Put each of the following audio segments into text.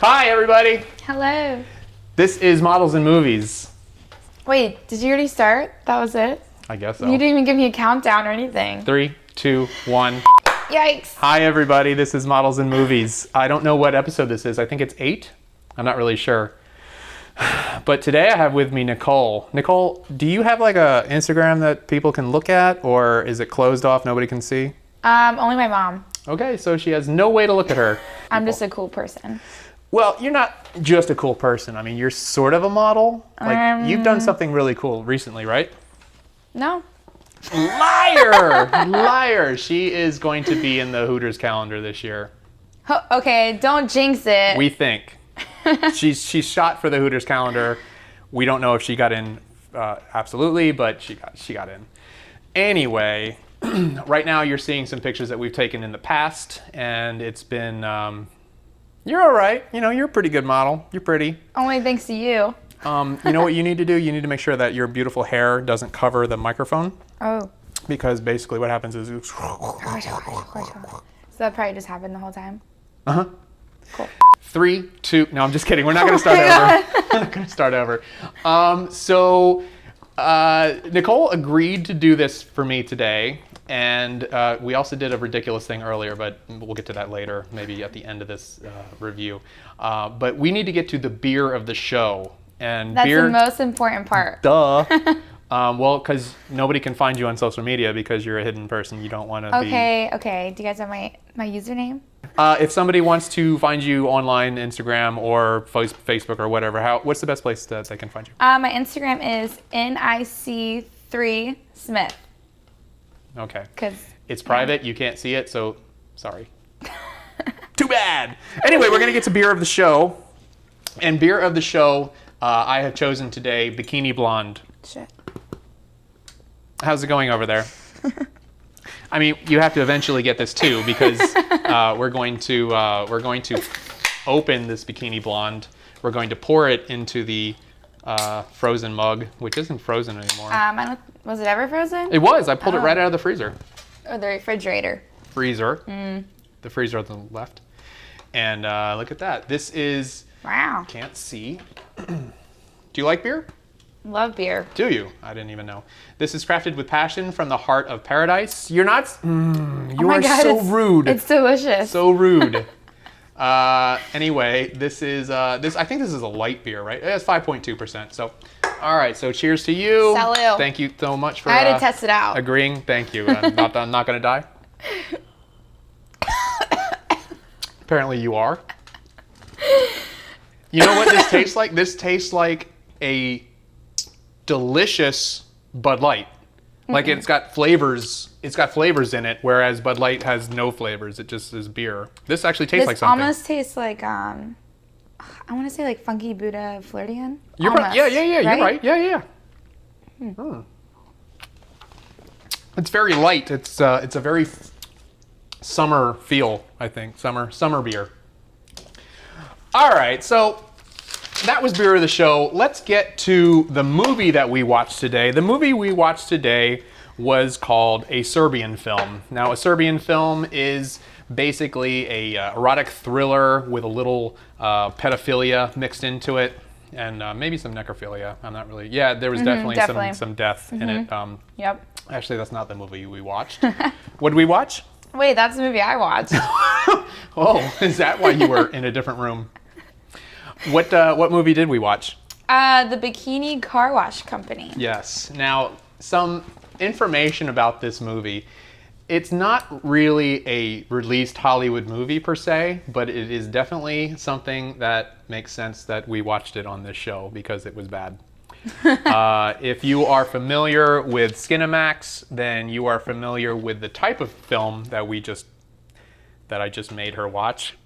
Hi, everybody. Hello. This is Models and Movies. Wait, did you already start? That was it? I guess so. You didn't even give me a countdown or anything. 3, 2, 1. Yikes. Hi, everybody. This is Models and Movies. I don't know what episode this is. I think it's 8. I'm not really sure. But today I have with me Nicole. Nicole, do you have like a Instagram that people can look at, or is it closed off, nobody can see? Only my mom. Okay, so she has no way to look at her. I'm just a cool person. Well, you're not just a cool person. I mean, you're sort of a model. Like, you've done something really cool recently, right? No. Liar! Liar! She is going to be in the Hooters calendar this year. Okay, don't jinx it. We think. She's shot for the Hooters calendar. We don't know if she got in absolutely, but she got in. Anyway, right now you're seeing some pictures that we've taken in the past, and it's been... you're all right. You know, you're a pretty good model. You're pretty. Only thanks to you. You know what you need to do? You need to make sure that your beautiful hair doesn't cover the microphone. Oh. Because basically what happens is... So that probably just happened the whole time? Uh-huh. Cool. 3, 2... No, I'm just kidding. We're not going to start over. We're not going to start over. Nicole agreed to do this for me today. And we also did a ridiculous thing earlier, but we'll get to that later, maybe at the end of this review. But we need to get to the beer of the show. And That's beer, the most important part. Duh. Well, because nobody can find you on social media because you're a hidden person. You don't want to be... Okay. Do you guys have my username? If somebody wants to find you online, Instagram or Facebook or whatever, what's the best place that they can find you? My Instagram is NIC3Smith. Okay. Because it's private. You can't see it, so sorry. Too bad. Anyway, we're going to get to beer of the show. And beer of the show, I have chosen today Bikini Blonde. Shit. How's it going over there? I mean, you have to eventually get this too, because we're going to open this Bikini Blonde. We're going to pour it into the frozen mug, which isn't frozen anymore. Was it ever frozen? It was. I pulled it right out of the freezer. Or the refrigerator. Freezer. The freezer on the left. And look at that. This is... Wow. Can't see. Do you like beer? Love beer. Do you? I didn't even know. This is crafted with passion from the heart of paradise. You're not... you are so rude. It's delicious. So rude. Anyway, this is... I think this is a light beer, right? It's 5.2%. So, all right. So cheers to you. Salud. Thank you so much for... I had to test it out. Agreeing. Thank you. I'm not going to die. Apparently you are. You know what this tastes like? This tastes like a delicious Bud Light. Like it's got flavors. It's got flavors in it, whereas Bud Light has no flavors. It just is beer. This actually tastes like something. This almost tastes like I want to say like Funky Buddha Flirtian. You're right. Yeah. You're right. Yeah. It's very light. It's a very summer feel, I think. Summer beer. All right, so that was beer of the show. Let's get to the movie that we watched today. The movie we watched today was called a Serbian film. Now, a Serbian film is basically a erotic thriller with a little pedophilia mixed into it, and maybe some necrophilia. I'm not really... Yeah, there was definitely. Some death in it. Yep. Actually, that's not the movie we watched. What did we watch? Wait, that's the movie I watched. Oh, is that why you were in a different room? What movie did we watch? The Bikini Carwash Company. Yes. Now, some information about this movie. It's not really a released Hollywood movie per se, but it is definitely something that makes sense that we watched it on this show because it was bad. If you are familiar with Skinamax, then you are familiar with the type of film that I just made her watch.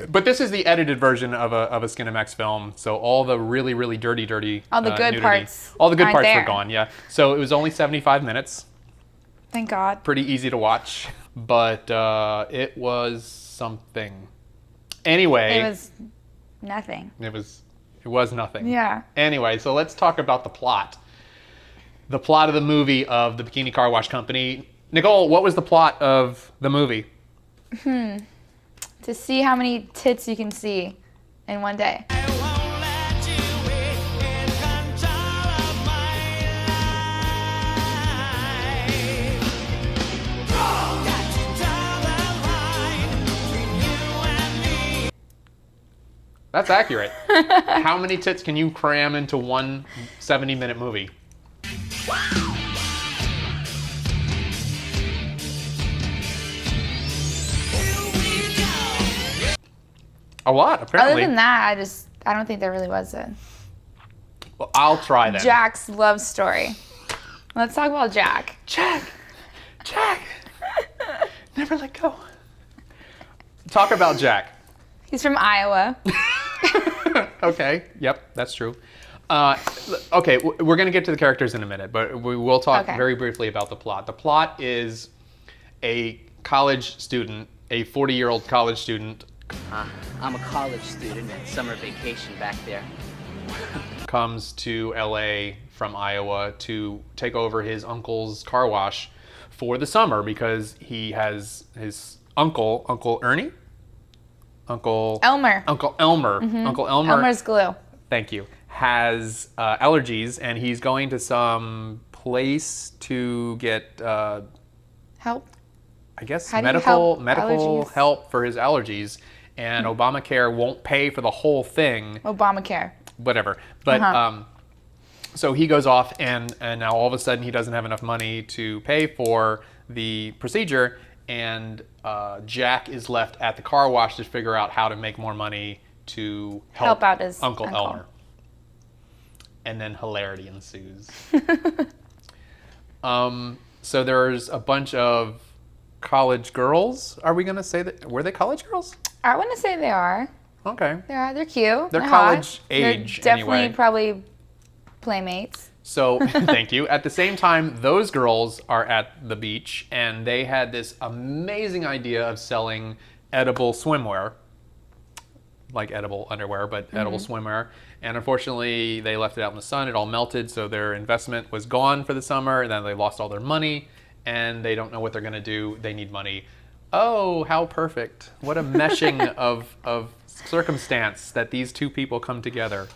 But this is the edited version of a Skinamax film, so all the really, really dirty all the good nudity, parts all the good parts there. were gone. Yeah. So it was only 75 minutes. Thank God. Pretty easy to watch, but it was something. Anyway, it was nothing. It was nothing. Yeah. Anyway, so let's talk about the plot. The plot of the movie of the Bikini Car Wash Company. Nicole, what was the plot of the movie? to see how many tits you can see in one day. That's accurate. How many tits can you cram into one 70-minute movie? A lot, apparently. Other than that, I don't think there really was a Well, I'll try that. Jack's love story. Let's talk about Jack. Jack! Never let go. Talk about Jack. He's from Iowa. Okay, yep, that's true. Okay, we're going to get to the characters in a minute, but we will talk very briefly about the plot. The plot is a college student, a 40-year-old college student. I'm a college student at summer vacation back there. Comes to LA from Iowa to take over his uncle's car wash for the summer because he has his Uncle Ernie? Elmer. Uncle Elmer. Mm-hmm. Uncle Elmer. Elmer's glue. Thank you. Has allergies, and he's going to some place to get Help. I guess How do you medical help allergies? help for his allergies, and Obamacare won't pay for the whole thing. Obamacare. Whatever. But so he goes off, and now all of a sudden he doesn't have enough money to pay for the procedure, and Jack is left at the car wash to figure out how to make more money to help out his Uncle uncle. Elmer. And then hilarity ensues. So there's a bunch of college girls. Are we going to say that? Were they college girls? I want to say they are. Okay. They are. They're cute. They're hot. college age, They're definitely anyway. probably playmates. So, thank you. At the same time, those girls are at the beach, and they had this amazing idea of selling edible swimwear. Like edible underwear, but edible swimwear. And unfortunately, they left it out in the sun. It all melted, so their investment was gone for the summer, and then they lost all their money, and they don't know what they're going to do. They need money. Oh, how perfect. What a meshing of circumstance that these two people come together.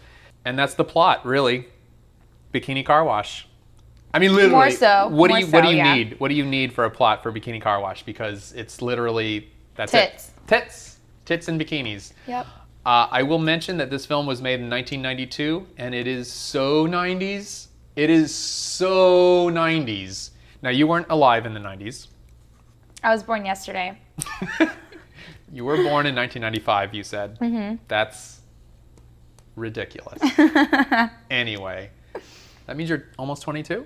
And that's the plot, really. Bikini Car Wash. I mean, literally. More so. What do you yeah. need? What do you need for a plot for Bikini Car Wash? Because it's literally, that's Tits. it. Tits and bikinis. Yep. I will mention that this film was made in 1992, and it is so 90s. It is so 90s. Now, you weren't alive in the 90s. I was born yesterday. You were born in 1995, you said. Mm-hmm. That's ridiculous. Anyway, that means you're almost 22?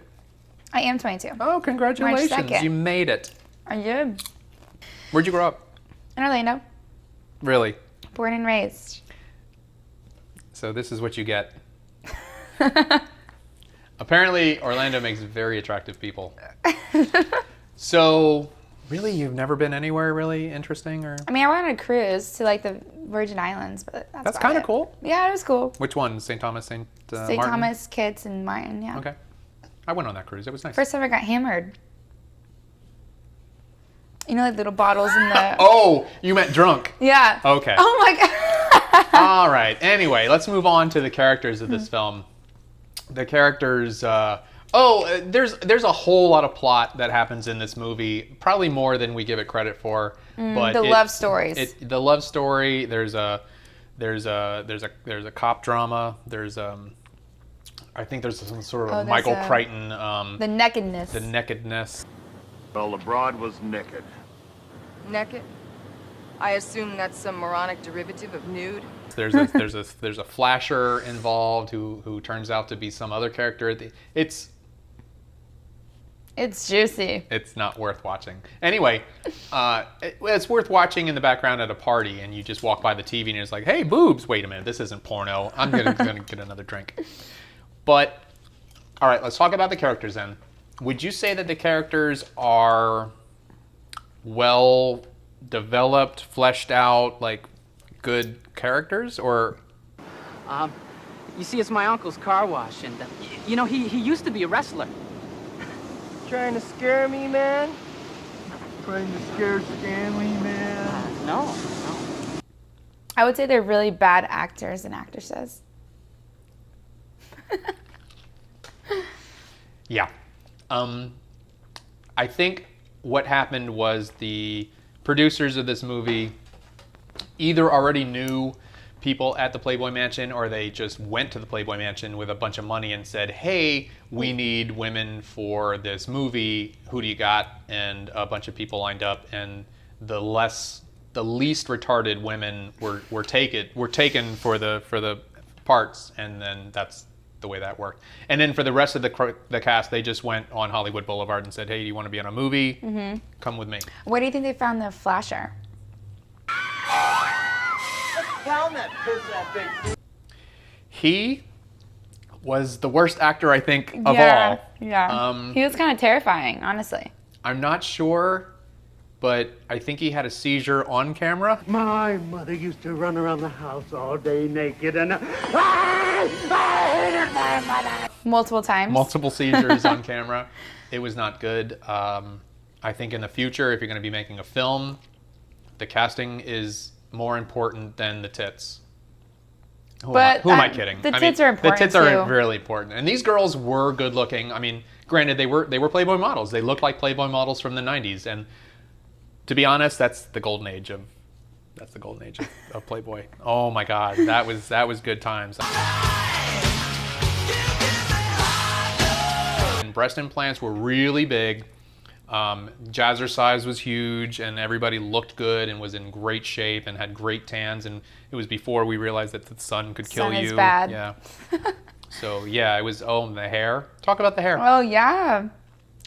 I am 22. Oh, congratulations. March 2nd. You made it. I did. Where'd you grow up? In Orlando. Really? Born and raised. So this is what you get. Apparently, Orlando makes very attractive people. So, really, you've never been anywhere really interesting? Or I mean, I went on a cruise to like the Virgin Islands, but that's kind of it. cool. Yeah, it was cool. Which one? St. Thomas, St. St. Martin? Thomas, Kitts, and Martin, yeah. Okay. I went on that cruise. It was nice. First time I got hammered. You know, like little bottles in the... Oh, you meant drunk. Yeah. Okay. Oh my God. All right. Anyway, let's move on to the characters of this film. The characters... there's a whole lot of plot that happens in this movie. Probably more than we give it credit for. But the love stories. The love story. There's a cop drama. There's I think there's some sort of Michael Crichton. The nakedness. The nakedness. Well, the broad was naked. Naked? I assume that's some moronic derivative of nude. There's a flasher involved who turns out to be some other character. It's juicy. It's not worth watching. Anyway, it's worth watching in the background at a party, and you just walk by the TV and it's like, hey, boobs. Wait a minute, this isn't porno. I'm gonna get another drink. But all right, let's talk about the characters then. Would you say that the characters are well developed, fleshed out, like good characters, or? You see, it's my uncle's car wash, and you know, he used to be a wrestler. Trying to scare me, man? Trying to scare Stanley, man? No. I would say they're really bad actors and actresses. Yeah. I think what happened was the producers of this movie either already knew people at the Playboy Mansion, or they just went to the Playboy Mansion with a bunch of money and said, hey, we need women for this movie. Who do you got? And a bunch of people lined up, and the least retarded women were taken for the parts, and then that's the way that worked. And then for the rest of the cast, they just went on Hollywood Boulevard and said, hey, do you want to be on a movie? Mm-hmm. Come with me. Where do you think they found the flasher? He was the worst actor, I think, of all. Yeah. He was kind of terrifying, honestly. I'm not sure, but I think he had a seizure on camera. My mother used to run around the house all day naked and Multiple times. Multiple seizures on camera. It was not good. I think in the future, if you're going to be making a film, the casting is more important than the tits. Who am I kidding? The tits are important. The tits are really important. And these girls were good looking. I mean, granted, they were Playboy models. They looked like Playboy models from the 90s. And to be honest, that's the golden age of Playboy. Oh my God, that was good times. And breast implants were really big. Jazzercise was huge, and everybody looked good and was in great shape and had great tans. And it was before we realized that the sun could kill you. Sun is bad. Yeah. So yeah, it was. Oh, and the hair. Talk about the hair. Oh yeah.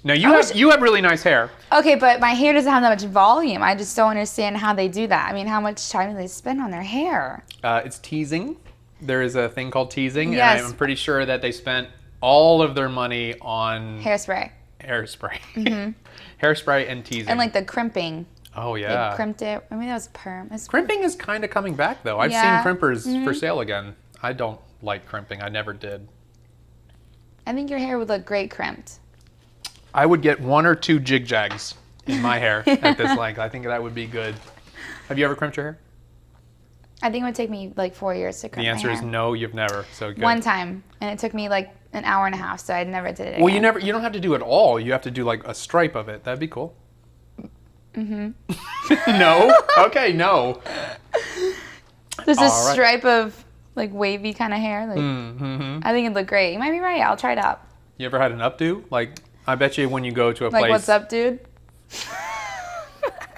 Now you have really nice hair. Okay, but my hair doesn't have that much volume. I just don't understand how they do that. I mean, how much time do they spend on their hair? It's teasing. There is a thing called teasing, Yes. and I'm pretty sure that they spent all of their money on Hairspray. hairspray, hairspray and teasing, And like the crimping. oh yeah, They crimped it. I mean, that was perm. crimping is kind of coming back though. I've Yeah. seen crimpers for sale again. I don't like crimping. I never did. I think your hair would look great crimped. I would get 1 or 2 jig jags in my hair at this length. I think that would be good. Have you ever crimped your hair? I think it would take me like 4 years to crimp The answer my is hair. no. You've never. So good. One time, and it took me like an hour and a half, so I never did it Well, again. you don't have to do it all. You have to do like a stripe of it. That'd be cool. Mm-hmm. No? Okay, no. There's a All right. stripe of like wavy kind of hair. Like, Mm-hmm. I think it'd look great. You might be right. I'll try it out. You ever had an updo? Like, I bet you when you go to a Like, place. what's up, dude?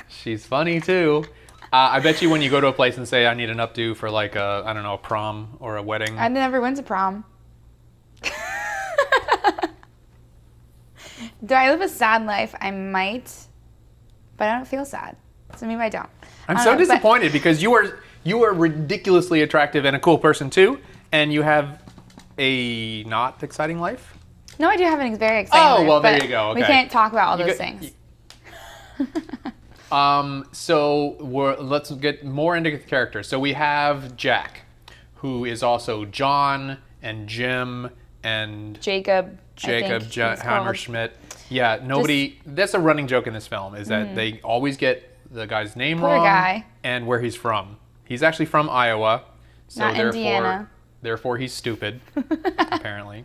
She's funny too. I bet you when you go to a place and say, I need an updo for like a, I don't know, a prom or a wedding. I never went to prom. Do I live a sad life? I might, but I don't feel sad. So maybe I don't. I'm I so don't know, but- disappointed because you are ridiculously attractive and a cool person too, and you have a not exciting life. No, I do have a very exciting Oh, life, well, there but you go, We okay. can't talk about all You those go- things. So let's get more into the characters. So we have Jack, who is also John and Jim and Jacob he's called. Hammerschmidt. Yeah, nobody. That's a running joke in this film is that they always get the guy's name Poor wrong guy. and where he's from. He's actually from Iowa, so Not Indiana. Therefore, he's stupid, apparently,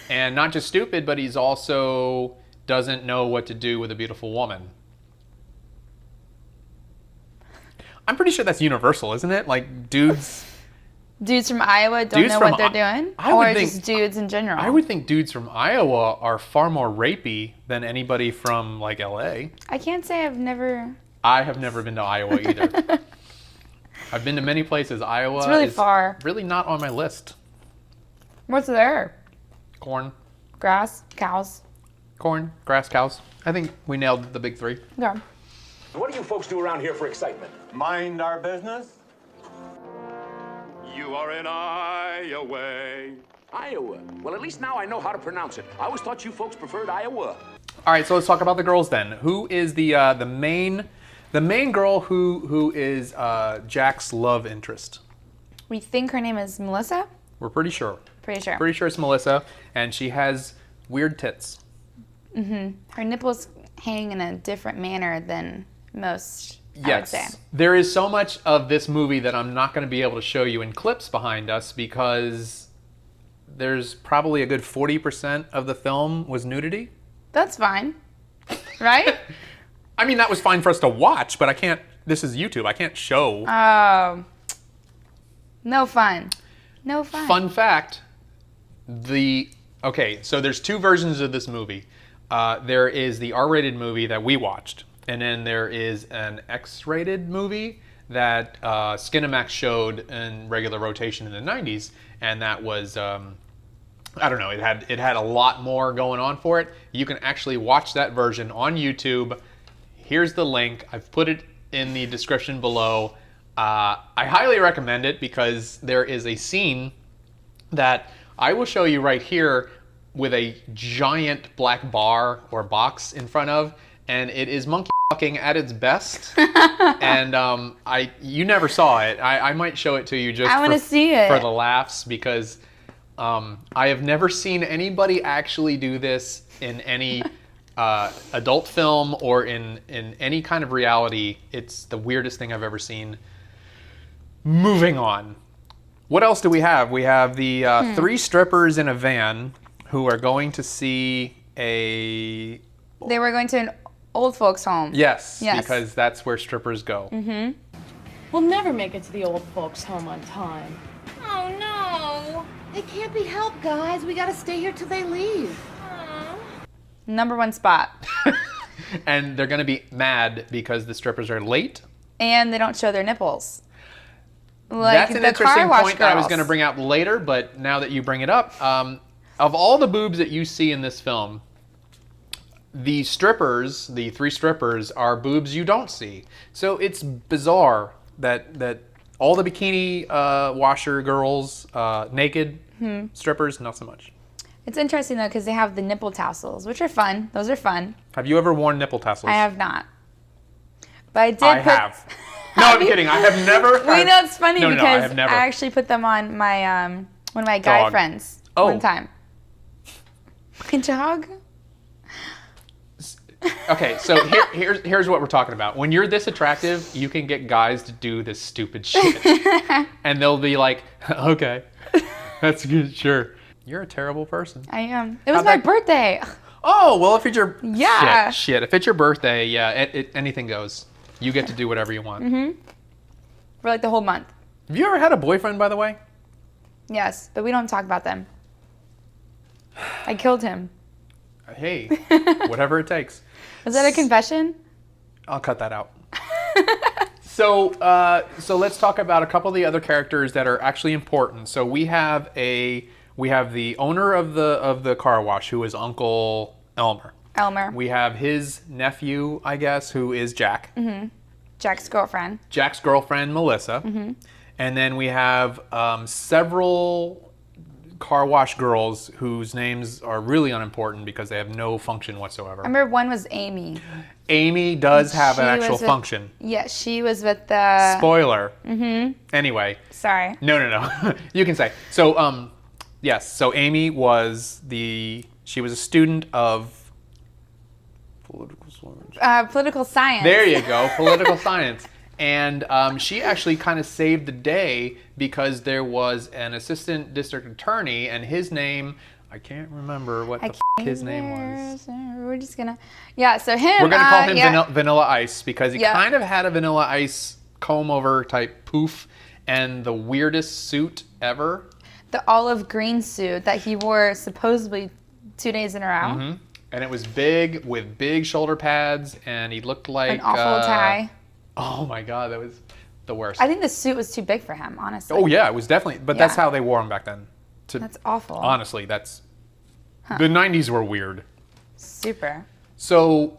and not just stupid, but he's also doesn't know what to do with a beautiful woman. I'm pretty sure that's universal, isn't it? Like dudes. Dudes from Iowa don't Dudes know from what they're I- doing? I would or think- just dudes in general? I would think dudes from Iowa are far more rapey than anybody from like LA. I can't say I've never... I have never been to Iowa either. I've been to many places. Iowa It's really is far. really not on my list. What's there? Corn, Grass? Cows? grass, cows. I think we nailed the big 3. Okay. What do you folks do around here for excitement? Mind our business? You are in Iowa. Iowa. Well, at least now I know how to pronounce it. I always thought you folks preferred Iowa. All right, so let's talk about the girls then. Who is the main girl who is Jack's love interest? We think her name is Melissa? We're pretty sure. Pretty sure. Pretty sure it's Melissa, and she has weird tits. Her nipples hang in a different manner than most I would say. There is so much of this movie that I'm not going to be able to show you in clips behind us because there's probably a good 40% of the film was nudity. That's fine. Right? I mean, that was fine for us to watch, but I can't, this is YouTube, I can't show. Oh. No fun. No fun. Fun fact, okay, so there's two versions of this movie. There is the R-rated movie that we watched, and then there is an X-rated movie that Skinamax showed in regular rotation in the 90s, and that was, I don't know, it had a lot more going on for it. You can actually watch that version on YouTube. Here's the link. I've put it in the description below. I highly recommend it because there is a scene that I will show you right here with a giant black bar or box in front of, and it is monkey fucking at its best. And you never saw it. I might show it to you just I want to see it for the laughs because I have never seen anybody actually do this in any adult film or in any kind of reality. It's the weirdest thing I've ever seen. Moving on. What else do we have? We have the three strippers in a van who are going to see a... They were going to an old folks home. Yes, because that's where strippers go. Mm-hmm. We'll never make it to the old folks home on time. Oh no! It can't be helped, guys. We gotta stay here till they leave. Number one spot. And they're going to be mad because the strippers are late. And they don't show their nipples. Like that's an the interesting Carwash point that I was girls. going to bring out later, but now that you bring it up, of all the boobs that you see in this film, the strippers, the three strippers, are boobs you don't see. So it's bizarre that all the bikini washer girls, naked strippers, not so much. It's interesting though because they have the nipple tassels, which are fun. Those are fun. Have you ever worn nipple tassels? I have not. But I did have. No, I'm kidding. I have never. Well, you know, it's funny No, because I have never. I actually put them on my one of my guy Dog. friends Oh. one time. My dog? Okay, so here's what we're talking about. When you're this attractive, you can get guys to do this stupid shit. And they'll be like, okay, that's good, sure. You're a terrible person. I am. It was my birthday. Oh, well, if it's your... Yeah. Shit. If it's your birthday, yeah, anything goes. You get to do whatever you want. For like the whole month. Have you ever had a boyfriend, by the way? Yes, but we don't talk about them. I killed him. Hey, whatever it takes. Was that a confession? I'll cut that out. So let's talk about a couple of the other characters that are actually important. So we have the owner of the car wash, who is Uncle Elmer. We have his nephew, I guess, who is Jack. Jack's girlfriend. Jack's girlfriend, Melissa. And then we have several car wash girls whose names are really unimportant because they have no function whatsoever. I remember one was Amy. Amy does have an She actual was with- function. Yeah, she was with the... Spoiler. Anyway. Sorry. No. You can say. So, yes. So Amy was she was a student of political science. There you go, political science. And she actually kind of saved the day because there was an assistant district attorney, and his name, I can't remember what his name was. We're just gonna, so him. We're gonna call him Vanilla Ice because he Yeah. kind of had a Vanilla Ice comb over type poof and the weirdest suit ever. The olive green suit that he wore supposedly 2 days in a row. And it was big with big shoulder pads, and he looked like An awful tie. Oh my God, that was the worst. I think the suit was too big for him, honestly. Oh yeah, it was definitely, but that's how they wore them back then. That's awful. Honestly, the 90s were weird. Super. So,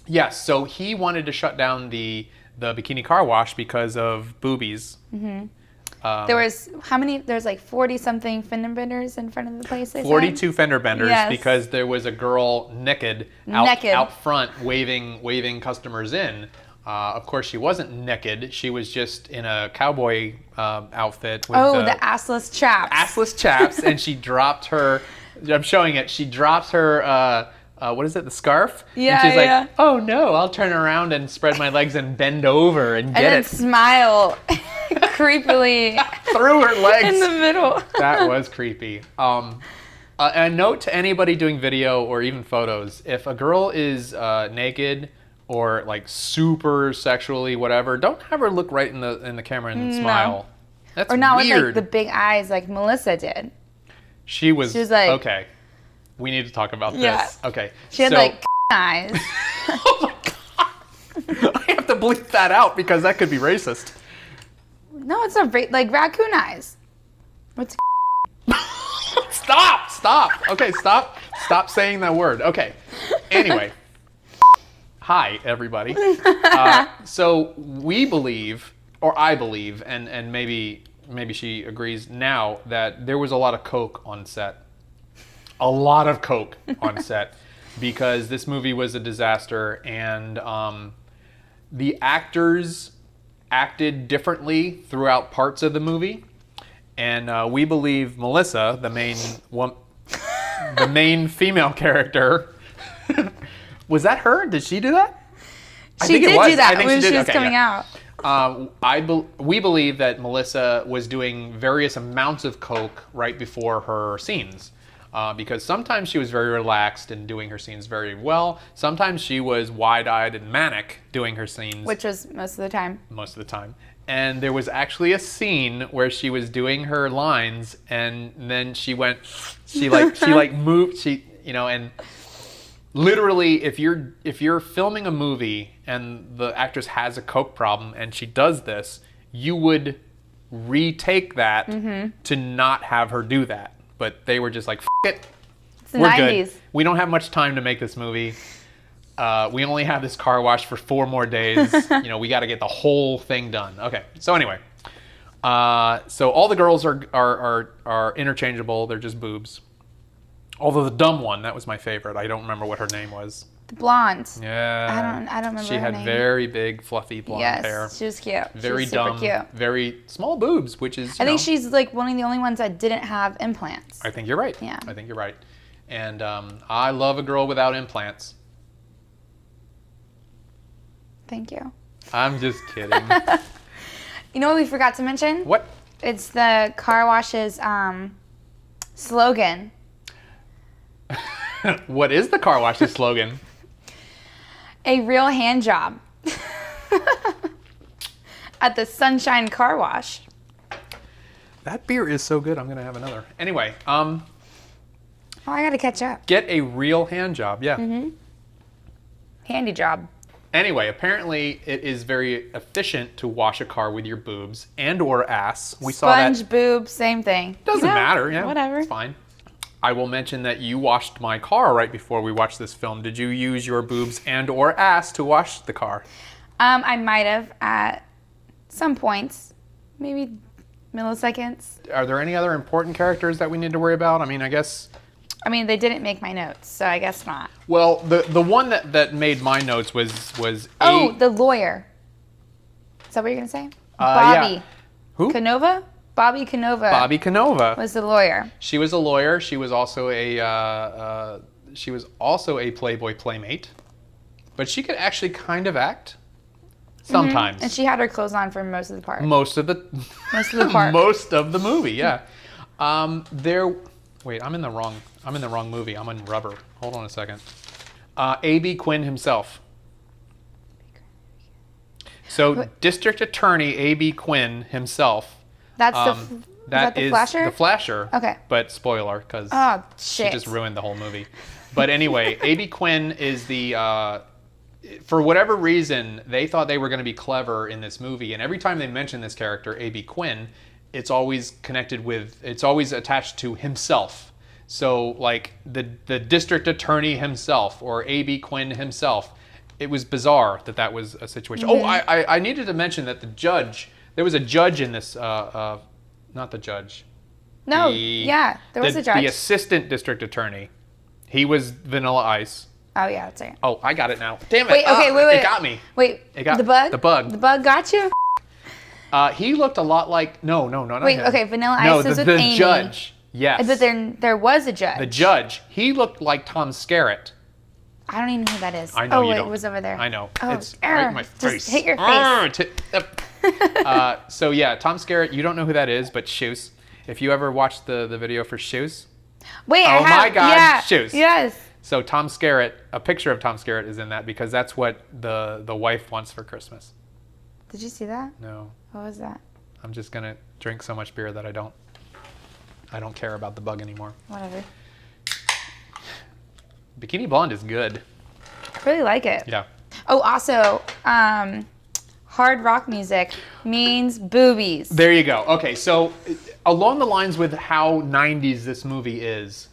yes, so he wanted to shut down the bikini car wash because of boobies. There was, how many, there's like 40 something fender benders in front of the place, they said? 42 fender benders Yes. because there was a girl naked out front waving customers in. Of course, she wasn't naked. She was just in a cowboy outfit. With the assless chaps. Assless chaps, and she dropped her, I'm showing it, she dropped her what is it, the scarf? Yeah, and she's yeah. like, oh no, I'll turn around and spread my legs and bend over and And get then it smile creepily through her legs. in the middle. That was creepy. A note to anybody doing video or even photos: if a girl is naked or like super sexually whatever, don't have her look right in the camera and smile. That's Or not weird. with like the big eyes like Melissa did. She was like, okay. We need to talk about Yeah. this. Okay. She had so, like eyes. oh my God. I have to bleep that out because that could be racist. No, it's like raccoon eyes. What's Stop. Okay, stop saying that word. Okay. Anyway. Hi, everybody. So we believe, or I believe, and maybe she agrees now, that there was a lot of coke on set. A lot of coke on set because this movie was a disaster, and the actors acted differently throughout parts of the movie. And we believe Melissa, the main female character, was that her? Did she do that? She did do that when she was Okay, coming yeah. out. We believe that Melissa was doing various amounts of coke right before her scenes. Because sometimes she was very relaxed and doing her scenes very well. Sometimes she was wide-eyed and manic doing her scenes. Which was most of the time. Most of the time. And there was actually a scene where she was doing her lines, and then she moved, and literally, if you're filming a movie and the actress has a coke problem and she does this, you would retake that to not have her do that. But they were just like, F it, It's the we're 90s. good. We don't have much time to make this movie. We only have this car wash for 4 more days. We got to get the whole thing done. Okay. So anyway, so all the girls are interchangeable. They're just boobs. Although the dumb one, that was my favorite. I don't remember what her name was. The blonde. Yeah. I don't remember She her had name. very big, fluffy blonde hair. Yes, she was cute. Very she was dumb. super cute. Very small boobs, which is. I think she's like one of the only ones that didn't have implants. I think you're right. Yeah. I think you're right. And I love a girl without implants. Thank you. I'm just kidding. You know what we forgot to mention? What? It's the car wash's slogan. What is the car wash's slogan? A real hand job. At the Sunshine Car Wash. That beer is so good. I'm gonna have another. Anyway, Oh, I gotta catch up. get a real hand job. Yeah. Handy job. Anyway, apparently it is very efficient to wash a car with your boobs and or ass. We saw that. Sponge, boob, same thing. Doesn't matter. Yeah. Whatever. It's fine. I will mention that you washed my car right before we watched this film. Did you use your boobs and or ass to wash the car? I might have at some points, maybe milliseconds. Are there any other important characters that we need to worry about? I mean, I guess. I mean, they didn't make my notes, so I guess not. Well, the one that made my notes was the lawyer. Is that what you're gonna say? yeah. Bobby. Who? Canova? Bobby Canova. Bobby Canova. Was the lawyer. She was a lawyer. She was also a Playboy playmate, but she could actually kind of act sometimes. And she had her clothes on for most of the part. Most of the part. most of the movie, yeah. Wait, I'm in the wrong movie. I'm in Rubber. Hold on a second. A.B. Quinn himself. So District Attorney A.B. Quinn himself. That's that the Flasher? The Flasher. Okay. But spoiler, because Oh, she shit. just ruined the whole movie. But anyway, A.B. Quinn is the. For whatever reason, they thought they were going to be clever in this movie, and every time they mention this character, A.B. Quinn, it's always attached to himself. So, like the district attorney himself or A.B. Quinn himself. It was bizarre that was a situation. Mm-hmm. Oh, I needed to mention that there was a judge in this. Not the judge. No, yeah, there was a judge. The assistant district attorney. He was Vanilla Ice. Oh yeah, that's right. Oh, I got it now. Damn it. Wait, okay, wait. It got me. Wait, It got the bug? The bug. The bug got you? He looked a lot like not Wait, him. okay, Vanilla Ice No, is with the Amy. judge. Yes. But there was a judge. The judge. He looked like Tom Skerritt. I don't even know who that is. I know you wait, don't. it was over there. I know. Oh, It's right in my just face. hit your face. So yeah, Tom Skerritt, you don't know who that is, but Shoes. If you ever watched the video for Shoes. Wait, Oh my God, yeah, Shoes. Yes. So Tom Skerritt, a picture of Tom Skerritt is in that because that's what the wife wants for Christmas. Did you see that? No. What was that? I'm just gonna drink so much beer that I don't care about the bug anymore. Whatever. Bikini Blonde is good. I really like it. Yeah. Oh, also, hard rock music means boobies. There you go. Okay, so along the lines with how 90s this movie is,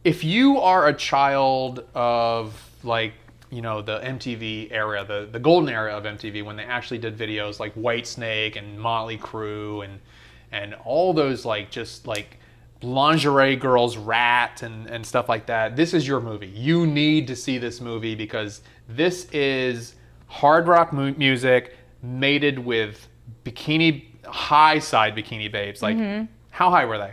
if you are a child of like, you know, the MTV era, the golden era of MTV when they actually did videos like Whitesnake and Motley Crue and all those like just like lingerie girls, Rat and stuff like that, this is your movie. You need to see this movie because this is hard rock music mated with high side bikini babes. Like, how high were they?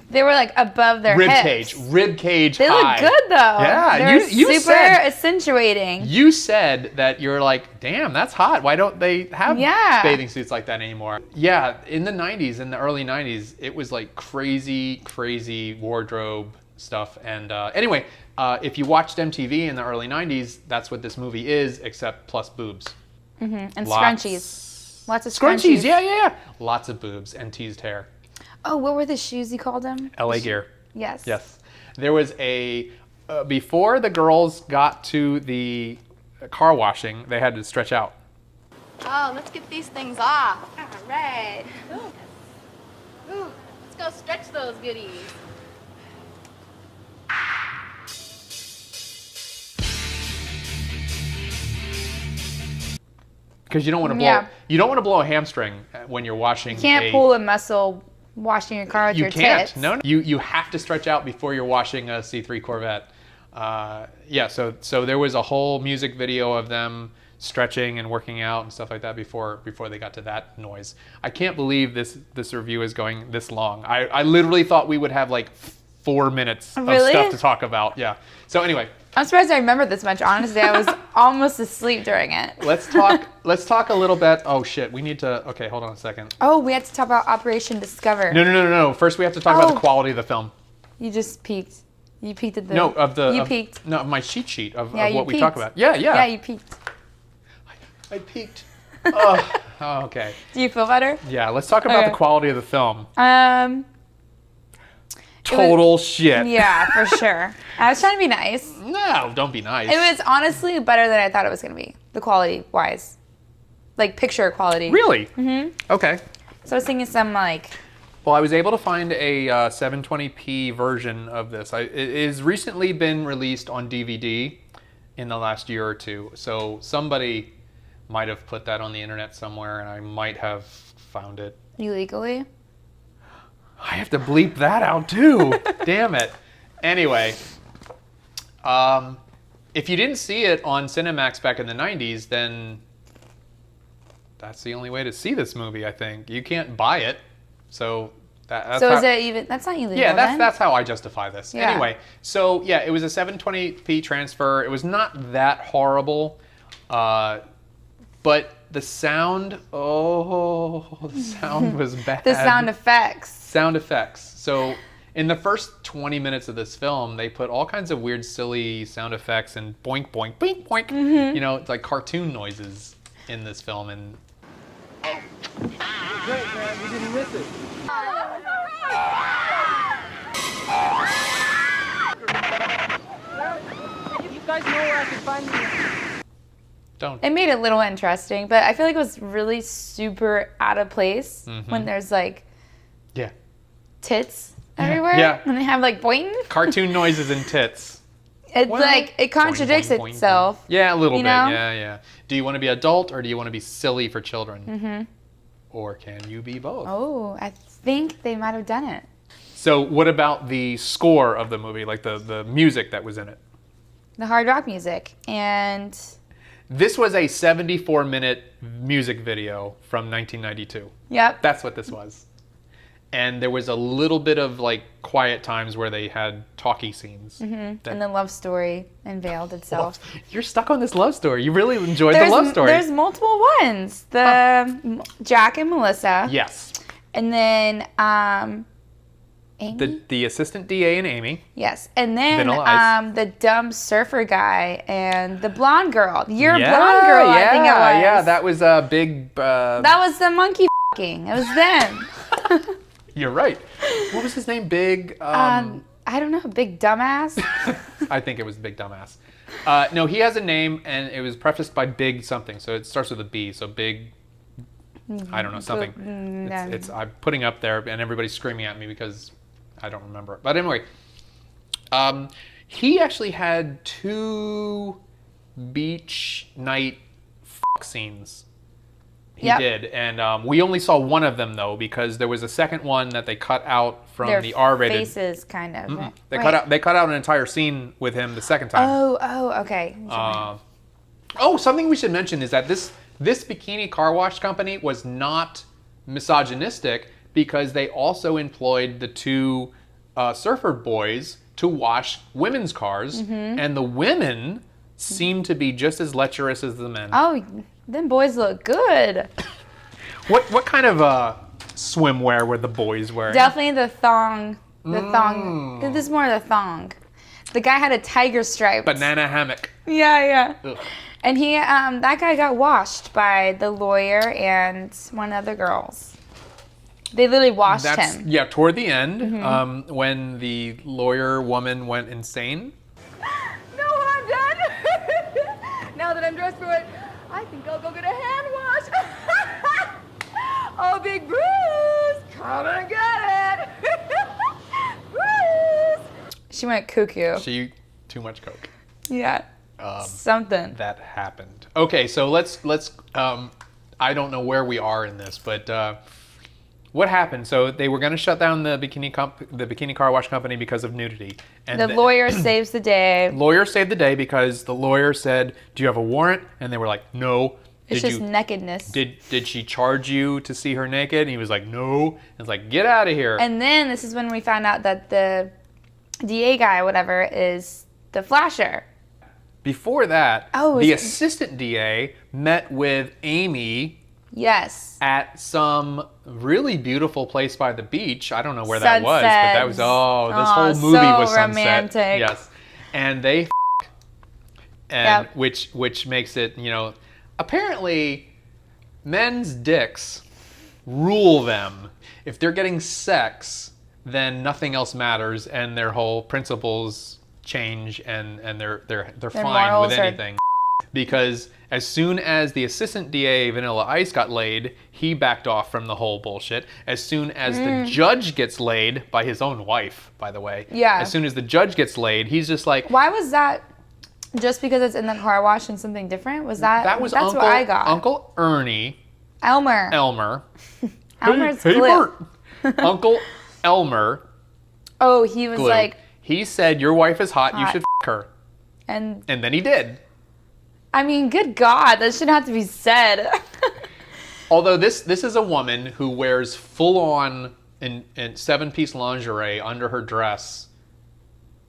They were like above their Rib hips. cage They high. look good though. Yeah, They're you super said accentuating. you said that you're like, damn, that's hot. Why don't they have bathing suits like that anymore? Yeah, in the 90s, in the early 90s, it was like crazy wardrobe stuff. And anyway, if you watched MTV in the early 90s, that's what this movie is, except plus boobs. And scrunchies. Lots of Scrunchies, yeah. Lots of boobs and teased hair. Oh, what were the shoes you called them? LA Gear. Yes. Yes. There was before the girls got to the car washing, they had to stretch out. Oh, let's get these things off. All right. Ooh, let's go stretch those goodies. Because you don't want to blow you don't want to blow a hamstring when you're washing. You can't pull a muscle washing your car with your tits. No. You have to stretch out before you're washing a C3 Corvette. Yeah, so there was a whole music video of them stretching and working out and stuff like that before they got to that noise. I can't believe this review is going this long. I literally thought we would have like 4 minutes of stuff to talk about. Yeah. So anyway. I'm surprised I remember this much. Honestly, I was almost asleep during it. Let's talk a little bit. Oh shit, we need to. Okay, hold on a second. Oh, we have to talk about Operation Discover. No. First, we have to talk about the quality of the film. You just peeked. You peeked at the. No, of the. You peeked. No, of my cheat sheet of Yeah, what we talk about. Yeah. Yeah, you peeked. I peeked. Oh, okay. Do you feel better? Yeah, let's talk about the quality of the film. Total shit. Yeah, for sure. I was trying to be nice. No, don't be nice. It was honestly better than I thought it was going to be, the quality-wise. Like, picture quality. Really? Mm-hmm. Okay. So I was thinking some, like... Well, I was able to find a 720p version of this. It has recently been released on DVD in the last year or two. So somebody might have put that on the internet somewhere, and I might have found it. Illegally? I have to bleep that out too. Damn it. Anyway, if you didn't see it on Cinemax back in the 90s, then that's the only way to see this movie, I think. You can't buy it. So that's so is it even, that's not illegal. Yeah, then? that's how I justify this. Yeah. Anyway, so yeah, it was a 720p transfer. It was not that horrible, but the sound, the sound was bad. The sound effects. Sound effects. So in the first 20 minutes of this film, they put all kinds of weird, silly sound effects and boink, boink, boink, boink. You know, it's like cartoon noises in this film. And Great, man. We didn't miss it. You guys know where I can find you. don't. It made it a little interesting, but I feel like it was really super out of place when there's like tits everywhere. Yeah. When they have like boing. Cartoon noises and tits. It's like, it contradicts Boing, boing, boing, itself. boing. Yeah, a little You bit. know? Yeah. Do you want to be adult or do you want to be silly for children? Or can you be both? Oh, I think they might have done it. So what about the score of the movie, like the music that was in it? The hard rock music. And This was a 74-minute music video from 1992. yep. That's what this was. And there was a little bit of like quiet times where they had talky scenes. And the love story unveiled itself. You're stuck on this love story. You really enjoyed the love story. There's multiple ones. Jack and Melissa. Yes. And then Amy? The assistant DA and Amy. Yes. And then Vanilla Ice. the dumb surfer guy and the blonde girl. Your blonde girl, I think it was. Yeah, that was a big... that was the monkey f***ing. It was them. You're right. What was his name? Big... I don't know. Big dumbass? I think it was Big Dumbass. No, he has a name, and it was prefaced by Big something. So it starts with a B. So Big... I don't know, something. I'm putting up there, and everybody's screaming at me because I don't remember it. But anyway, he actually had 2 beach night scenes. He did, and we only saw one of them though because there was a second one that they cut out from Their the R-rated. faces, kind of. Right. They cut out an entire scene with him the second time. Oh, okay. Something we should mention is that this Bikini Car Wash company was not misogynistic because they also employed the 2 surfer boys to wash women's cars, and the women seemed to be just as lecherous as the men. Oh, them boys look good. What kind of swimwear were the boys wearing? Definitely the thong. The thong. This is more the thong. The guy had a tiger stripe. Banana hammock. Yeah. Ugh. And he, that guy got washed by the lawyer and one of the other girls. They literally washed him. Yeah, toward the end, when the lawyer woman went insane. No harm done. Now that I'm dressed for it, I think I'll go get a hand wash. Oh, Big Bruce, come and get it. Bruce. She went cuckoo. Too much coke. Yeah. Something. That happened. Okay, so let's I don't know where we are in this, but what happened? So they were going to shut down the Bikini Car Wash company because of nudity. And the lawyer saves the day. Lawyer saved the day because the lawyer said, "Do you have a warrant?" And they were like, "No." It's just nakedness. Did she charge you to see her naked? And he was like, "No." It's like, "Get out of here." And then this is when we found out that the DA guy, whatever, is the flasher. Before that, Oh, the is it- assistant DA met with Amy Yes. at some really beautiful place by the beach. I don't know where that was, but that was, this whole movie so was Sunset. romantic. Yes. And they and which makes it, apparently men's dicks rule them. If they're getting sex, then nothing else matters and their whole principles change and they're fine with anything. Because as soon as the assistant DA Vanilla Ice got laid, he backed off from the whole bullshit. As soon as the judge gets laid by his own wife, by the way. Yeah. As soon as the judge gets laid, he's just like, Why was that? Just because it's in the car wash and something different? Was that? that was that's Uncle, what I got. Uncle Ernie Elmer. Elmer's Elmer's hey, glue. Bert. Uncle Elmer Oh, he was glue. like, He said, your wife is hot, you should f*** her. and And then he did. I mean, good God, that shouldn't have to be said. Although this is a woman who wears full-on in 7-piece lingerie under her dress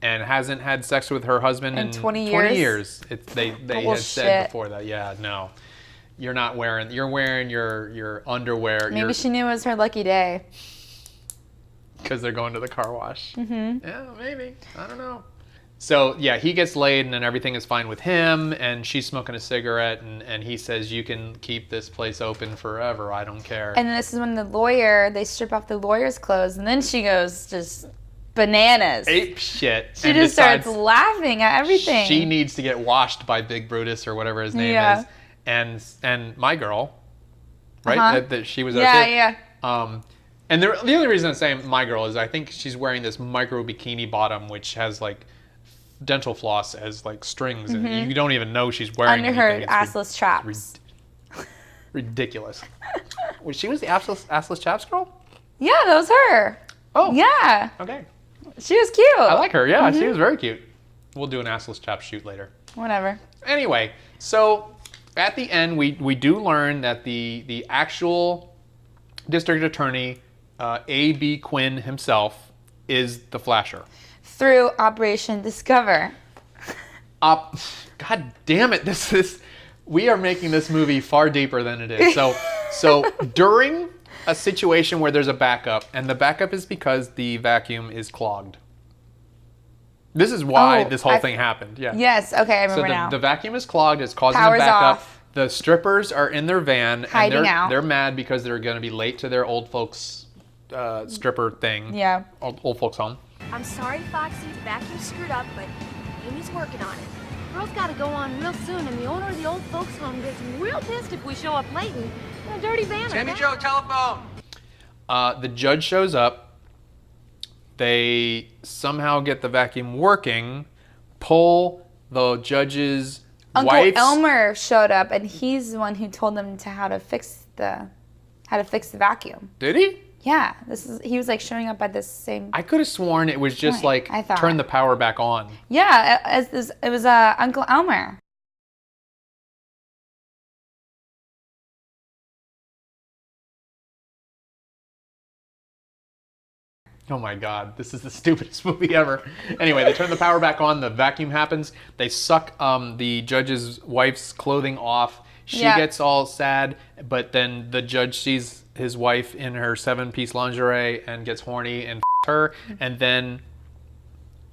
and hasn't had sex with her husband in 20 years. They had said Bullshit. before that, yeah, no. You're wearing your underwear. Maybe she knew it was her lucky day. Because they're going to the car wash. Mm-hmm. Yeah, maybe. I don't know. So, yeah, he gets laid and then everything is fine with him and she's smoking a cigarette and he says, you can keep this place open forever. I don't care. And this is when they strip off the lawyer's clothes and then she goes just bananas. Ape shit. She just starts laughing at everything. She needs to get washed by Big Brutus or whatever his name is. And my girl, right? That she was okay. Yeah. And the only reason I'm saying my girl is I think she's wearing this micro bikini bottom, which has like dental floss as like strings, and you don't even know she's wearing under anything. her assless chaps. Ridiculous. She was the assless chaps girl? Yeah, that was her. Oh. Yeah. Okay. She was cute. I like her. Yeah, she was very cute. We'll do an assless chaps shoot later. Whatever. Anyway, so at the end, we do learn that the actual district attorney A.B. Quinn himself is the Flasher. Through Operation Discover. God damn it! We are making this movie far deeper than it is. So during a situation where there's a backup, and the backup is because the vacuum is clogged. This is why this whole thing happened. Yeah. Yes. Okay, I remember now. The vacuum is clogged. It's causing Power's a backup. off. The strippers are in their van, Hiding and out. they're mad because they're going to be late to their old folks stripper thing. Yeah. Old folks home. I'm sorry, Foxy, the vacuum's screwed up, but Amy's working on it. Girl's gotta go on real soon, and the owner of the old folks home gets real pissed if we show up late in a dirty van. Sammy Joe, telephone. The judge shows up. They somehow get the vacuum working, pull the judge's Uncle wife's... Elmer showed up, and he's the one who told them how to fix the vacuum. Did he? Yeah, he was like showing up at this same. I could have sworn it was just point, like turn the power back on. Yeah, it was Uncle Elmer. Oh my God, this is the stupidest movie ever. Anyway, they turn the power back on, the vacuum happens, they suck the judge's wife's clothing off. She gets all sad, but then the judge sees his wife in her 7-piece lingerie and gets horny and her, and then...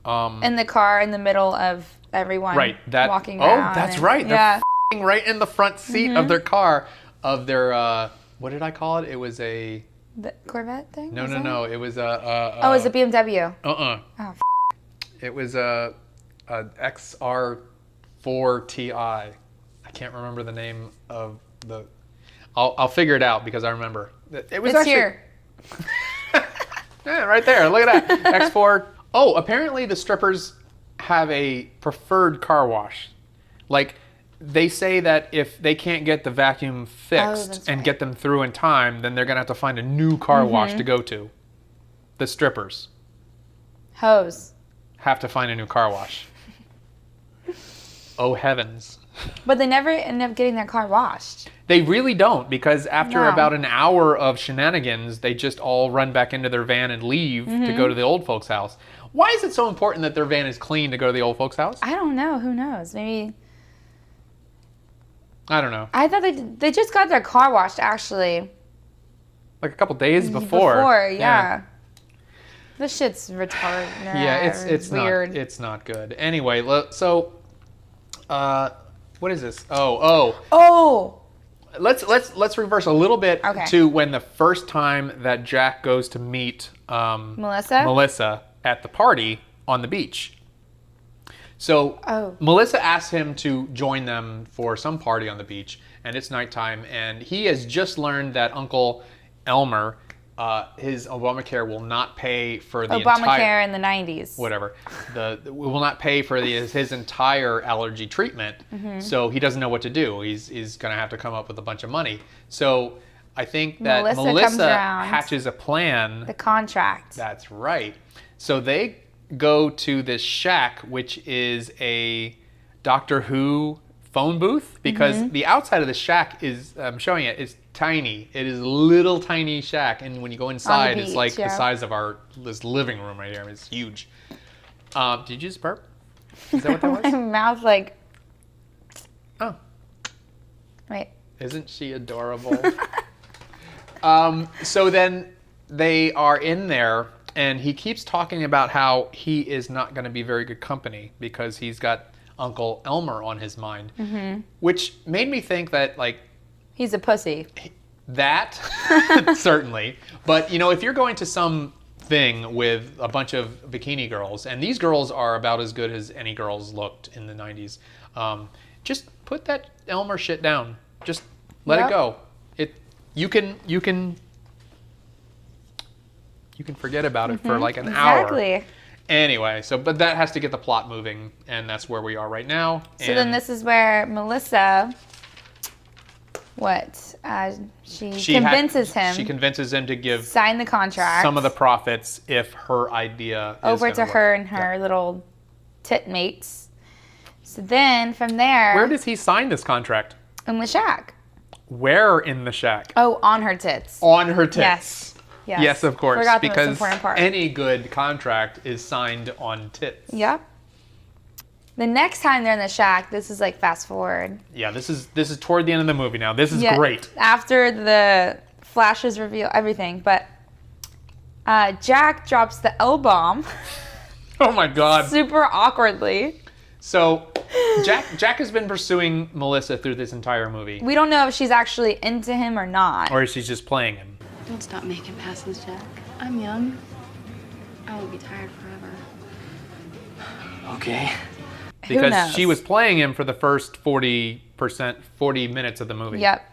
in the car in the middle of everyone walking around. Oh, that's right. Yeah. They're right in the front seat of their car, of their, what did I call it? It was a... The Corvette thing? No. It was it was a BMW. Oh, it was a XR4 Ti. I can't remember the name of the... I'll figure it out because I remember. It was it's here. Yeah, right there. Look at that. X4. Oh, apparently the strippers have a preferred car wash. Like, they say that if they can't get the vacuum fixed and get them through in time, then they're going to have to find a new car wash to go to. The strippers. Hose. Have to find a new car wash. Oh, heavens. But they never end up getting their car washed. They really don't, because after about an hour of shenanigans, they just all run back into their van and leave to go to the old folks' house. Why is it so important that their van is clean to go to the old folks' house? I don't know. Who knows? Maybe... I don't know. I thought they just got their car washed, actually. Like a couple days before. Yeah. This shit's retarded. Yeah, it's weird. It's not good. Anyway, so what is this? Oh. Let's reverse a little bit to when the first time that Jack goes to meet Melissa at the party on the beach. So Melissa asks him to join them for some party on the beach, and it's nighttime, and he has just learned that Uncle Elmer, his Obamacare will not pay for the Obamacare in the 90s. Whatever. Will not pay for his entire allergy treatment, so he doesn't know what to do. He's going to have to come up with a bunch of money. So I think that Melissa hatches a plan. The contract. That's right. So they go to this shack, which is a Doctor Who phone booth, because the outside of the shack is, I'm showing it, is tiny. It is a little tiny shack, and when you go inside, it's like the size of this living room right here. It's huge. Did you just burp? Is that what that was? My mouth like... Oh. Wait. Isn't she adorable? So then they are in there, and he keeps talking about how he is not going to be very good company because he's got Uncle Elmer on his mind, which made me think that, like... He's a pussy. That, certainly. But, you know, if you're going to some thing with a bunch of bikini girls, and these girls are about as good as any girls looked in the 90s, just put that Elmer shit down. Just let it go. You can forget about it for like an hour. Anyway, but that has to get the plot moving, and that's where we are right now. So then this is where Melissa, she convinces him. She convinces him to sign the contract. Some of the profits if her idea is over to her and her little tit mates. So then from there, where does he sign this contract? In the shack. Where in the shack? Oh, on her tits. On her tits. Yes. Yes, of course. Forgot the most because important part. any good contract is signed on tits. Yep. The next time they're in the shack, this is like fast forward. Yeah, this is toward the end of the movie now. This is great. After the flashes reveal everything, but Jack drops the L-bomb. Oh my God. Super awkwardly. So Jack has been pursuing Melissa through this entire movie. We don't know if she's actually into him or not. Or if she's just playing him. Don't stop making passes, Jack. I'm young. I won't be tired forever. Okay. Because she was playing him for the first 40 minutes of the movie. Yep.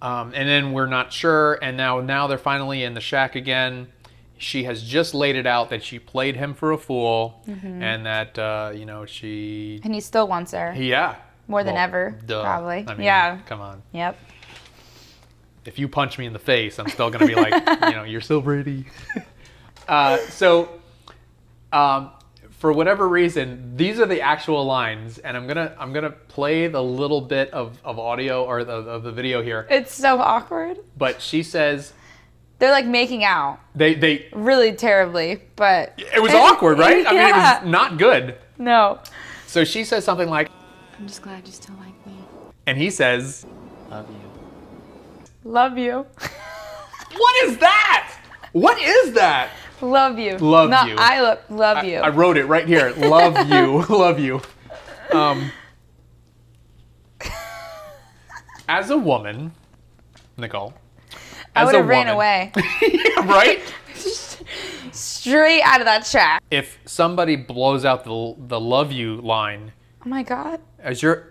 And then we're not sure, and now they're finally in the shack again. She has just laid it out that she played him for a fool, and that she. And he still wants her. Yeah. More than ever, duh. probably. I mean, yeah. Come on. Yep. If you punch me in the face, I'm still gonna be like, you're so pretty. For whatever reason, these are the actual lines, and I'm gonna play the little bit of audio or of the video here. It's so awkward. But she says they're like making out. They really terribly, but it was awkward, right? Yeah. I mean, it was not good. No. So she says something like, I'm just glad you still like me. and he says, Love you. Love you. "What is that? What is that?" Love you. Love Not you. I love you. I wrote it right here. Love you. Love you. As a woman, Nicole. I would have ran away. Yeah, right? Straight out of that shack. If somebody blows out the love you line, Oh my God.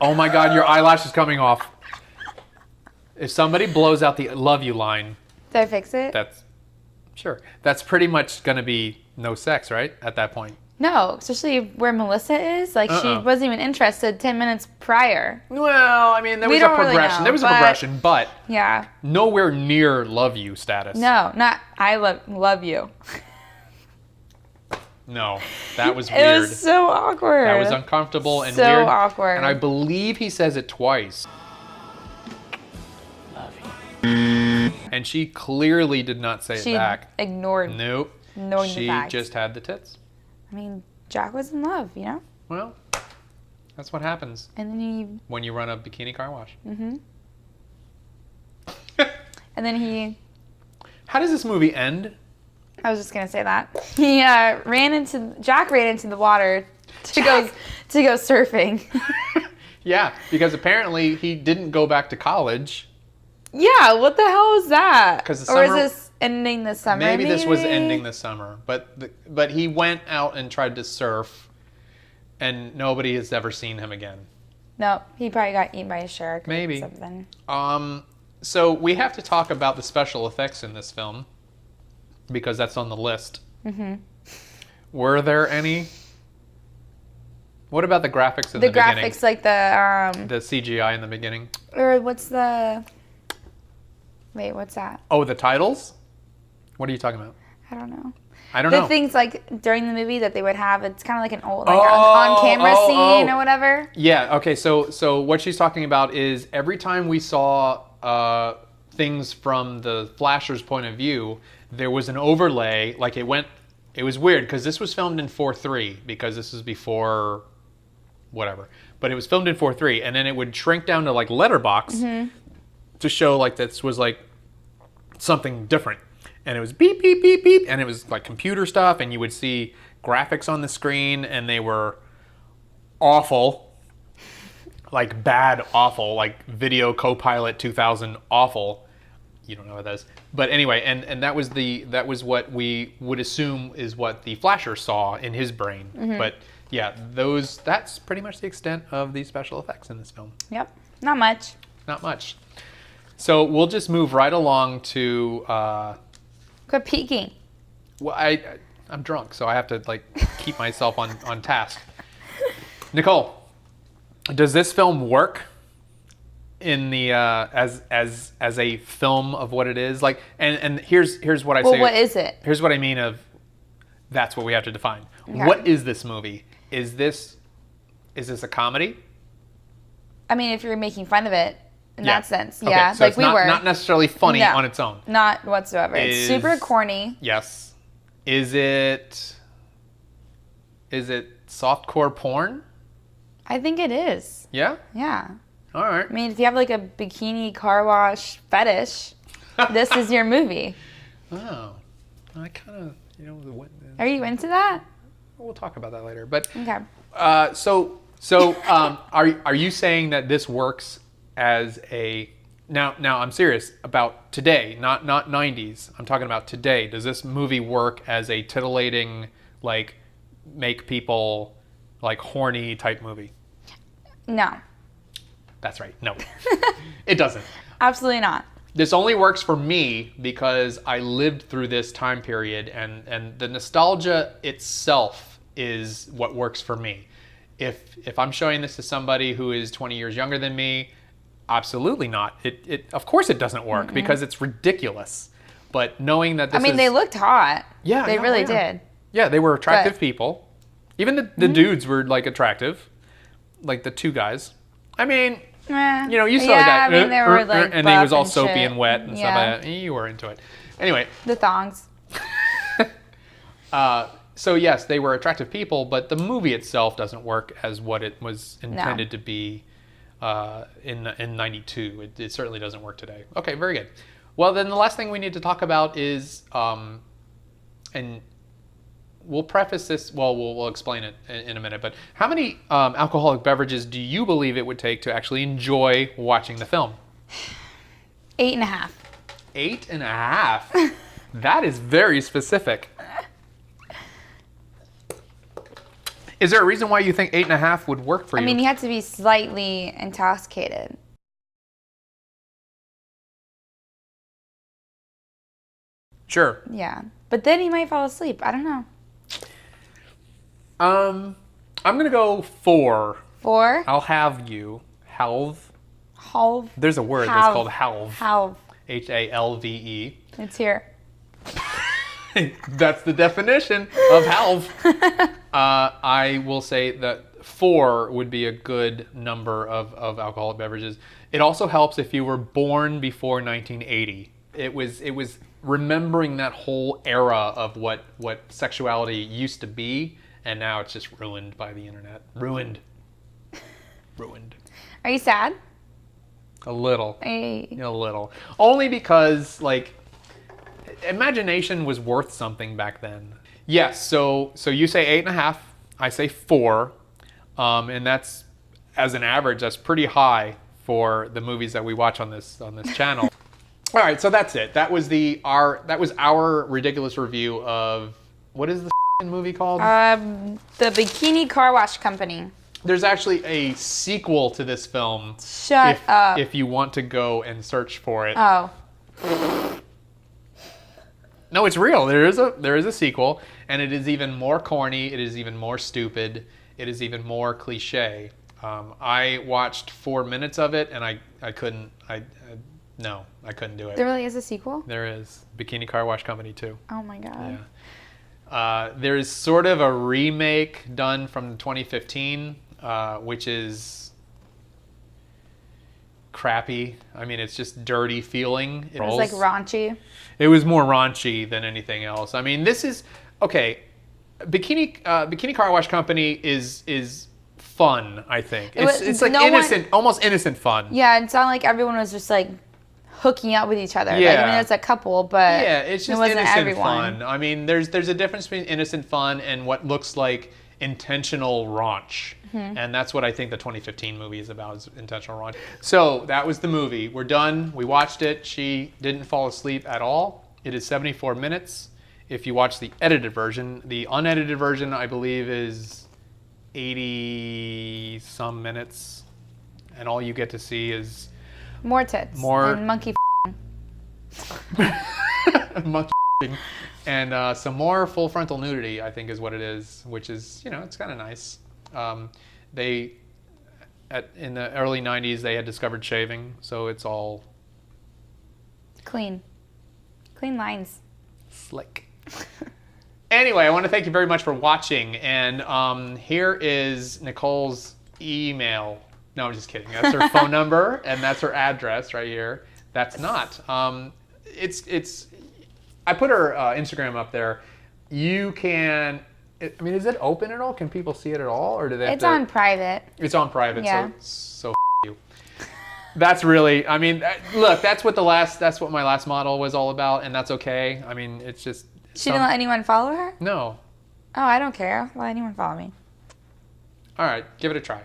oh my God, your eyelash is coming off. If somebody blows out the love you line, Did I fix it? That's pretty much going to be no sex, right? At that point. No, especially where Melissa is. Like, she wasn't even interested 10 minutes prior. Well, I mean, there was a progression. There was a progression, but yeah, nowhere near love you status. no, not I love you. No, that was weird. It was so awkward. That was uncomfortable and so weird. So awkward. And I believe he says it twice. Love you. And she clearly did not say it back. Ignored. Nope. Ignored she the facts. just had the tits. I mean, Jack was in love, you know? Well, that's what happens And then when you run a bikini car wash. and then he... How does this movie end? I was just going to say that. He Jack ran into the water to go surfing. Yeah, because apparently he didn't go back to college. Yeah, what the hell is that? 'Cause the or summer- is this ending the summer? Maybe this was ending the summer, but he went out and tried to surf, and nobody has ever seen him again. No, he probably got eaten by a shark. Maybe. Or something. So we have to talk about the special effects in this film, because that's on the list. Were there any? What about the graphics in the beginning? The graphics, like the CGI in the beginning. Or what's the? Wait, what's that? Oh, the titles? What are you talking about? I don't know. I don't know. The things like during the movie that they would have, it's kind of like an old, like on-camera scene or whatever. Yeah. Okay. So what she's talking about is every time we saw things from the flasher's point of view, there was an overlay. Like it was weird because this was filmed in 4:3 because this is before whatever. But it was filmed in 4:3, and then it would shrink down to like letterbox to show like this was like something different. And it was beep, beep, beep, beep. And it was like computer stuff. And you would see graphics on the screen. And they were awful. Like bad, awful. Like Video Copilot 2000 awful. You don't know what that is. But anyway, and that was what we would assume is what the flasher saw in his brain. But yeah, that's pretty much the extent of the special effects in this film. Yep. Not much. Not much. So we'll just move right along to... Quit peeking. Well, I'm drunk, so I have to like keep myself on task. Nicole, does this film work in the as a film of what it is? Like, and here's what I say. Well, what is it? Here's what I mean of that's what we have to define. Okay. What is this movie? Is this a comedy? I mean, if you're making fun of it, in Yeah. Okay, that sense. Yeah, so like it's we not, were. not necessarily funny No. on its own. Not whatsoever. It's Is- super corny. Yes. Is it softcore porn? I think it is. Yeah? Yeah. All right. I mean, if you have like a bikini car wash fetish, this is your movie. Oh. I kind of, Are you into that? we'll talk about that later. But Okay. So are you saying that this works as a now I'm serious about today, not 90s. I'm talking about today. Does this movie work as a titillating, like, make people like horny type movie? No. That's right. No. It doesn't. Absolutely not. This only works for me because I lived through this time period, and the nostalgia itself is what works for me. If I'm showing this to somebody who is 20 years younger than me, absolutely not. It of course it doesn't work because it's ridiculous. But knowing that this they looked hot. Yeah, They yeah, really yeah. did. Yeah, they were attractive But- people. Even the dudes were like attractive, like the two guys. I mean, you saw the guy. they were like and he was all buff soapy shit. and wet and stuff like that. You were into it. Anyway, The thongs. so yes, they were attractive people, but the movie itself doesn't work as what it was intended to be in '92. It certainly doesn't work today. Okay, very good. Well, then the last thing we need to talk about is, and we'll preface this. Well, we'll explain it in a minute. But how many alcoholic beverages do you believe it would take to actually enjoy watching the film? 8.5. 8.5. That is very specific. Is there a reason why you think 8.5 would work for you? I mean, you had to be slightly intoxicated. Sure. Yeah. But then you might fall asleep. I don't know. I'm gonna go 4. 4? I'll have you halve. Halve. There's a word that's called halve. Halve. HALVE. It's here. That's the definition of halve. I will say that 4 would be a good number of alcoholic beverages. It also helps if you were born before 1980. It was remembering that whole era of what sexuality used to be, and now it's just ruined by the internet. Ruined. Are you sad? A little. Hey. A little. Only because, like, imagination was worth something back then. Yes, so you say 8.5, I say 4, and that's, as an average, that's pretty high for the movies that we watch on this channel. All right, so that's it. That was our ridiculous review of, what is the movie called? The Bikini Car Wash Company. There's actually a sequel to this film. Shut up. If you want to go and search for it. Oh. No, it's real. There is a sequel, and it is even more corny. It is even more stupid. It is even more cliche. I watched 4 minutes of it, and I couldn't. No, I couldn't do it. There really is a sequel? There is. Bikini Car Wash Company 2. Oh my god. Yeah. There's sort of a remake done from 2015, which is crappy. I mean, it's just dirty feeling. It was like raunchy. It was more raunchy than anything else. I mean, this is okay. Bikini Car Wash Company is fun. I think it's like innocent, almost innocent fun. Yeah, it's not like everyone was just like hooking up with each other. Yeah. Like, I mean, it's a couple, but yeah, it's just it wasn't innocent everyone. fun. I mean, there's a difference between innocent fun and what looks like intentional raunch. And that's what I think the 2015 movie is about, is intentional raunch. So that was the movie. We're done. We watched it. She didn't fall asleep at all. It is 74 minutes. If you watch the edited version, the unedited version, I believe, is 80 some minutes. And all you get to see is more tits. More and monkey monkey and some more full frontal nudity, I think, is what it is, which is, it's kind of nice. In the early 90s, they had discovered shaving, so it's all clean lines. Slick. Anyway, I want to thank you very much for watching, and here is Nicole's email No, I'm just kidding. That's her phone number, and that's her address right here. That's not. It's. I put her Instagram up there. You can. I mean, is it open at all? Can people see it at all, or do they? It's on private. It's on private. Yeah. So you. That's really. I mean, look. That's what my last model was all about, and that's okay. I mean, it's just. She didn't let anyone follow her? No. Oh, I don't care. Let anyone follow me. All right, give it a try.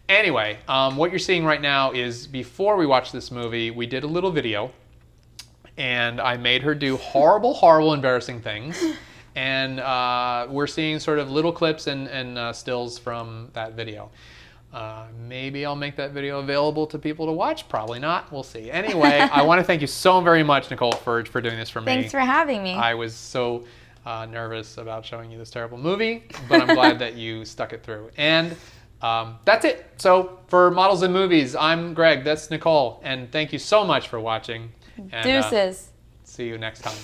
Anyway, what you're seeing right now is before we watched this movie, we did a little video, and I made her do horrible, horrible, embarrassing things. And we're seeing sort of little clips and stills from that video. Maybe I'll make that video available to people to watch. Probably not. We'll see. Anyway, I want to thank you so very much, Nicole, for doing this for me. Thanks for having me. I was so nervous about showing you this terrible movie, but I'm glad that you stuck it through. And that's it. So for Models and Movies, I'm Greg. That's Nicole. And thank you so much for watching. And, Deuces. See you next time.